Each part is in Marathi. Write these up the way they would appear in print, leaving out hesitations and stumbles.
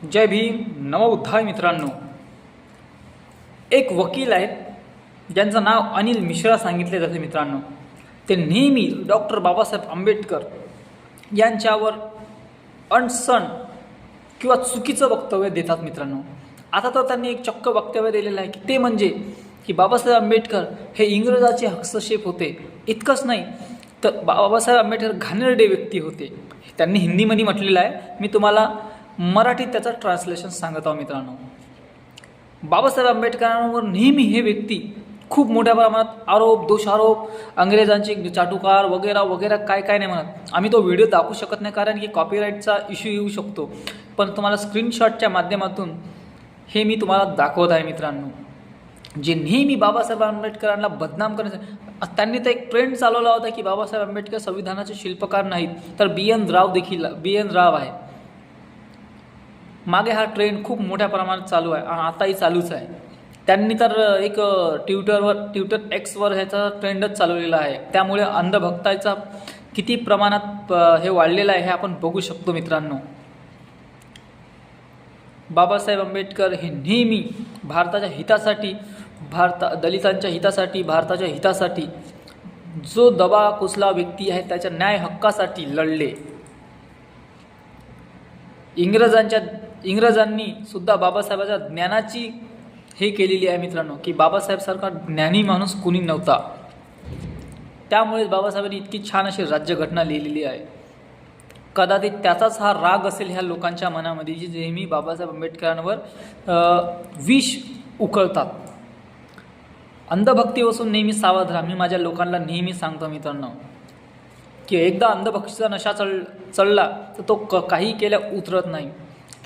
जय भीम नवोत्थाय मित्रांनो। एक वकील आहेत ज्यांचं नाव अनिल मिश्रा सांगितले जाते मित्रांनो। ते नेहमी डॉक्टर बाबासाहेब आंबेडकर यांच्यावर अणसण किंवा चुकीचं वक्तव्य देतात मित्रांनो। आता तर त्यांनी एक चक्क वक्तव्य दिलेलं आहे की ते म्हणजे की बाबासाहेब आंबेडकर हे इंग्रजाचे हस्तक्षेप होते। इतकंच नाही तर बाबासाहेब आंबेडकर घाणेरडे व्यक्ती होते, त्यांनी हिंदीमध्ये म्हटलेलं आहे। मी तुम्हाला मराठीत त्याचं ट्रान्सलेशन सांगत आहो मित्रांनो। बाबासाहेब आंबेडकरांवर नेहमी हे व्यक्ती खूप मोठ्या प्रमाणात आरोप दोषारोप, अंग्रेजांचे चाटुकार वगैरे वगैरे काय काय नाही म्हणत। आम्ही तो व्हिडिओ दाखवू शकत नाही कारण की कॉपीराईटचा इश्यू येऊ शकतो, पण तुम्हाला स्क्रीनशॉटच्या माध्यमातून हे मी तुम्हाला दाखवत आहे मित्रांनो। जे नेहमी बाबासाहेब आंबेडकरांना बदनाम करण्यासाठी त्यांनी तर एक ट्रेंड चालवला होता की बाबासाहेब आंबेडकर संविधानाचे शिल्पकार नाहीत तर बी.एन. राव आहे। मागे हा ट्रेंड खूप मोठ्या प्रमाणात चालू आहे, आताही चालूच आहे। त्यांनी तर एक ट्विटर एक्सवर ह्याचा ट्रेंडच चालवलेला आहे। त्यामुळे अंधभक्ताचा किती प्रमाणात हे वाढलेलं आहे हे आपण बघू शकतो मित्रांनो। बाबासाहेब आंबेडकर हे नेहमी भारताच्या हितासाठी, दलितांच्या हितासाठी, भारताच्या हितासाठी जो दबा कुचला व्यक्ती आहे त्याच्या न्याय हक्कासाठी लढले। इंग्रजांनी सुद्धा बाबासाहेबांच्या ज्ञानाची हे केलेली आहे मित्रांनो की बाबासाहेबसारखा ज्ञानी माणूस कोणी नव्हता। त्यामुळे बाबासाहेबांनी इतकी छान अशी राज्यघटना लिहिलेली आहे। कदाचित त्याचाच हा राग असेल ह्या लोकांच्या मनामध्ये जी नेहमी बाबासाहेब आंबेडकरांवर विष उकळतात। अंधभक्तीपासून नेहमी सावध राहा। मी माझ्या लोकांना नेहमी सांगतो मित्रांनो की एकदा अंधभक्तीचा नशा चढला तर तो काही केल्या उतरत नाही।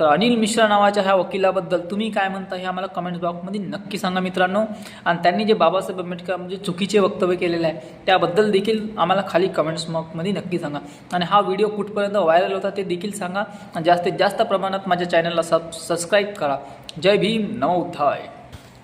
तर अनिल मिश्रा नावाच्या ह्या वकिलाबद्दल तुम्ही काय म्हणता हे आम्हाला कमेंट्स बॉक्समध्ये नक्की सांगा मित्रांनो। आणि त्यांनी जे बाबासाहेब आंबेडकर म्हणजे चुकीचे वक्तव्य केलेले आहे त्याबद्दल देखील आम्हाला खाली कमेंट्स बॉक्समध्ये नक्की सांगा। आणि हा व्हिडिओ कुठपर्यंत व्हायरल होता ते देखील सांगा आणि जास्तीत जास्त प्रमाणात माझ्या चॅनलला सबस्क्राईब करा। जय भीम नवोत्थाय।